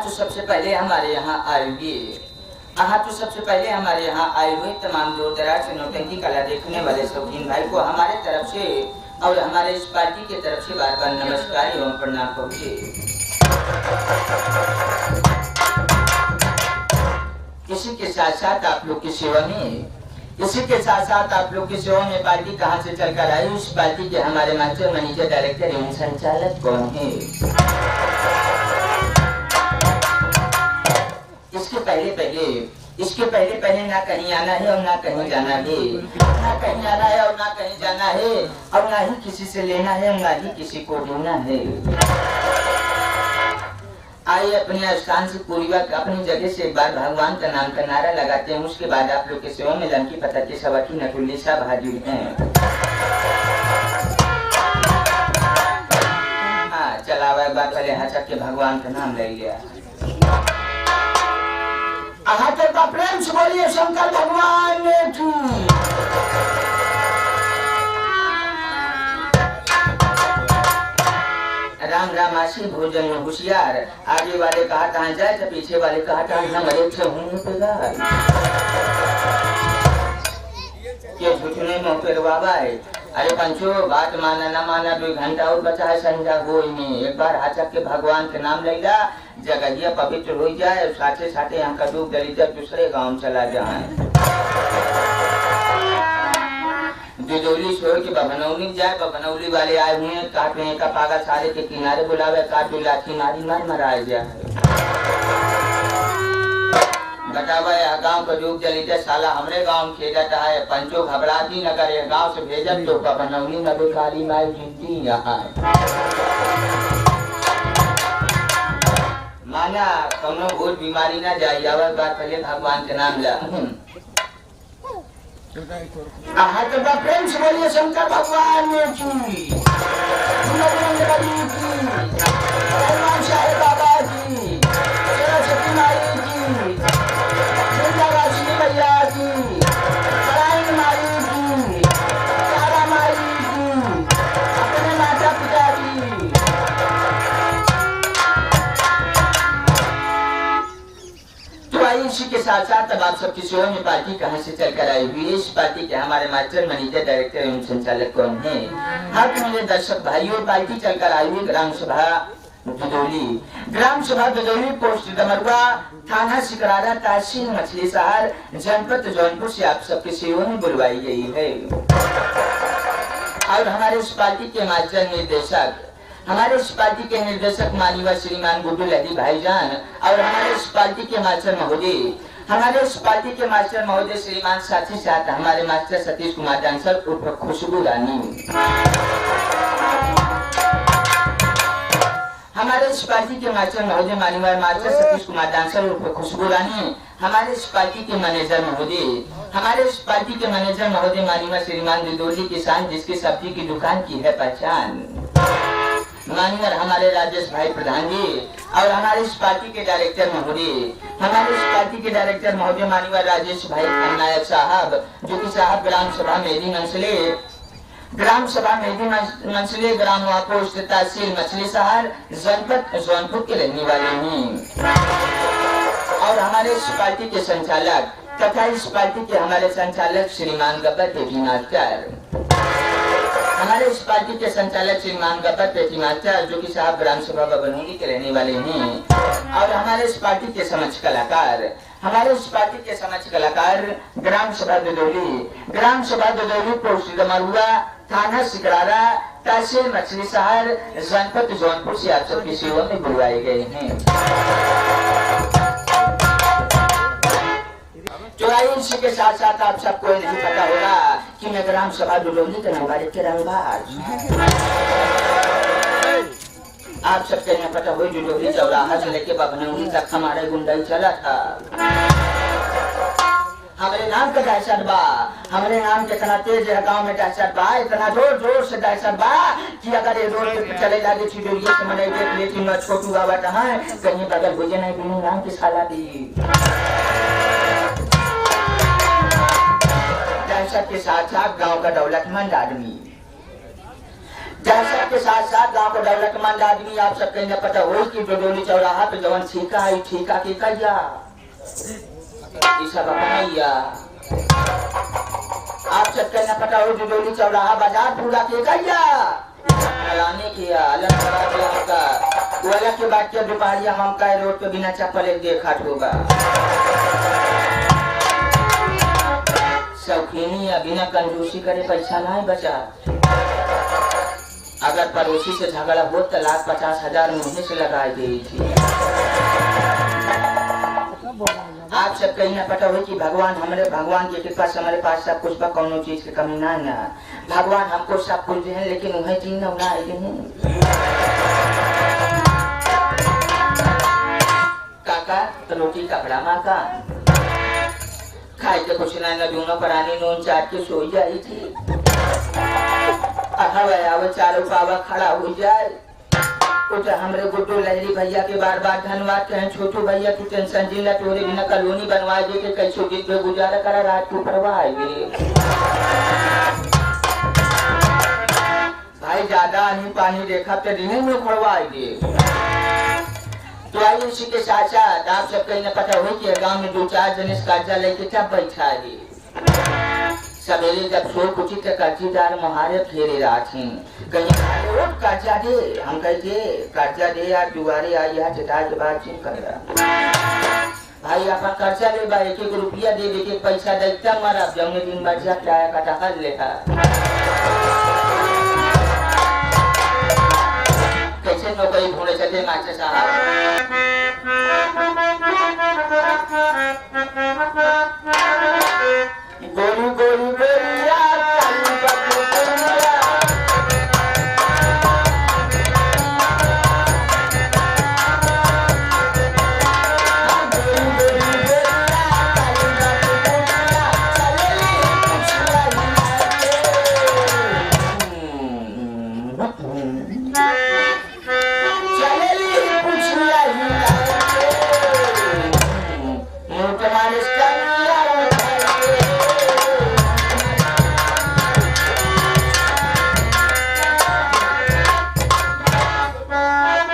तो सबसे पहले हमारे यहाँ आए हुए तमाम दूर दराज से नौटंकी कला देखने वाले शौकीन भाई को हमारे तरफ से और हमारे इस पार्टी की तरफ से बार बार नमस्कार एवं प्रणाम पहुँचे। इसी के साथ साथ आप लोग की सेवा में पार्टी कहाँ से चलकर आई, उस पार्टी के हमारे मास्टर मैनेजर डायरेक्टर एवं संचालक कौन है। इसके पहले ना कहीं आना है और ना कहीं जाना है, ना कहीं आना है और ना कहीं जाना है, और ना ही किसी से लेना है और ना ही किसी को देना है। आइए अपने स्थान से पूरी बात अपनी जगह से एक बार भगवान का नाम का नारा लगाते हैं। उसके बाद आप लोग के सेवा में लंकी पता के सवाकी नकुल्ली साहब हाजिर हैं। हाँ चलावा एक बार पहले हचक के भगवान का नाम ले लिया। प्रेम से बोलिए शंकर भगवान की। राम राम आशी भोजन में होशियार, आगे वाले कहा कहाँ जाए तो पीछे वाले कहा कहाँ हम एक से होने पे के झूठने में फिर बाबा है। अरे पंचो बात माना न माना 2 घंटा और बचा है संजा हो नहीं। एक बार हाचक के भगवान के नाम ले ला, जगह पवित्र हो जाए, साथे साथे यहाँ का डूब दलित दूसरे गांव चला जाए। दिदौली छोड़ के बभनौली जाए, बभनौली वाले आए हुए काट रहे का पागा सारे के किनारे बुलावे, काट लाठी मारी मार मराए जाए। बतावा गाँव का डूब दलित साला हमरे गाँव खेजता है। पंचो घबराती न करे, गाँव से भेजत तो बभनौली न बेकारी माई जिंदगी यहाँ माना कौनो भूत बीमारी ना जाए। आवत बात पहले भगवान के नाम ला। तो प्रेम से बोलिए शंकर भगवान की, बाबा की, सरस्वती माई की, लक्ष्मी मैया की, नारायण माई की, तारा माई की, अपने माता पिता की। इसी के साथ साथ अब आप सबकी सेवा में पार्टी कहाँ से चलकर आई हुई है, इस पार्टी के हमारे मास्टर मैनेजर डायरेक्टर एवं संचालक कौन है। हाँ तो मेरे दर्शक भाइयों, पार्टी चलकर आई हुई ग्राम सभा ददौली पोस्ट डमरुआ थाना सिकरारा तहसील मछली शहर जनपद जौनपुर से आप सबकी सेवा में बुलवाई गई है। और हमारे इस पार्टी के मास्टर निर्देशक माननीय श्रीमान गुड्डू लहरी भाईजान और हमारे इस पार्टी के मास्टर महोदय श्रीमान साथी साथ हमारे मास्टर सतीश कुमार डांसर उर्फ खुशबू रानी। हमारे इस पार्टी के मास्टर महोदय माननीय मास्टर सतीश कुमार डांसर उर्फ खुशबू रानी। हमारे इस पार्टी के मैनेजर महोदय माननीय श्रीमान दिदौली किसान, जिसकी सब्जी की दुकान की है पहचान। माननीय हमारे राजेश भाई प्रधान जी और हमारे इस पार्टी के डायरेक्टर महोदय माननीय राजेश भाई नायक साहब, जो कि साहब ग्राम सभा मेदी मंसले ग्राम पोस्ट तहसील मछली शहर जनपद जौनपुर के रहने वाले हैं। और हमारे इस पार्टी के संचालक तथा इस पार्टी के हमारे संचालक श्रीमान गब्बर पेटी मास्टर, जो कि साहब ग्राम सभा बबनौली के रहने वाले हैं। और हमारे इस पार्टी के समझ कलाकार ग्राम सभा ददौली पोस्ट डमरुआ थाना सिकरारा तहसील मछली शहर जनपद जौनपुर से आप सबकी सेवा में बुलवाए गए हैं। इसी के साथ साथ आप सबको नहीं पता होगा कि मैं ग्राम सभा ददौली के नंबर के रंगबाज। आप सबके नहीं पता हुई ददौली चौराहा से लेके बभनौली तक हमारे गुंडाई चला था। हमारे नाम का दहशत बा, हमारे नाम के इतना तेज है गांव में दहशत बा, इतना जोर जोर से दहशत बा कि अगर ये रोड पे चले जाते छिड़िया से मैंने देख लेती मैं छोटू आवत है कहीं बगल बुझे नहीं बिनी नाम की साला दी। दहशत के साथ साथ गांव का दौलतमंद आदमी, दहशत के साथ साथ गांव का दौलतमंद आदमी आप सबके न पता हो कि डोडोली चौराहा पे जवन ठीका है ठीका के कैया सब अपनैया। आप सबके न पता हो डोडोली चौराहा बाजार पूरा के कैया फलाने किया अलग का वो अलग के बाद के दुपहरिया हम का रोड पे बिना चप्पल एक देखा होगा शौकीनी या बिना कंजूसी करे पैसा नहीं बचा। अगर पड़ोसी से झगड़ा हो तो 1,50,000 महीने से लगाई गई थी। आप सब कहीं ना पता हो कि भगवान हमारे भगवान की कृपा से हमारे पास सब कुछ कोनो चीज की कमी ना ना भगवान हमको सब कुछ दे लेकिन वही चीज ना काका तो रोटी कपड़ा माँ का खाए के कुछ ना दूंगा परानी नून चाट के सो जाई थी वो चारों पावा खड़ा हो जाए तो हमरे गुड्डू लहरी भैया के बार बार धन्यवाद कहें छोटू भैया की टेंशन जिला तोरे बिना कॉलोनी बनवा दे के कैसो दिन पे गुजारा करा रात को परवाएंगे भाई ज्यादा नहीं पानी देखा तो दिन में उखड़वाएंगे। तो आइए इसी के साथ साथ आप सब कहीं पता हो कि गांव में 2-4 जन इस कर्जा लेके तब बैठा है सवेरे जब सो कुछ कर्जीदार मुहारे फेरे राथी कहीं कर्जा दे हम कहे कर्जा दे यार दुआरे आई यार चटा के बाद चिन कर रहा भाई आप कर्जा ले बा 1-1 रुपया दे दे पैसा देता मारा जमने दिन बचा किराया का टका लेता कैसे नौकरी ढूंढे चलते मास्टर साहब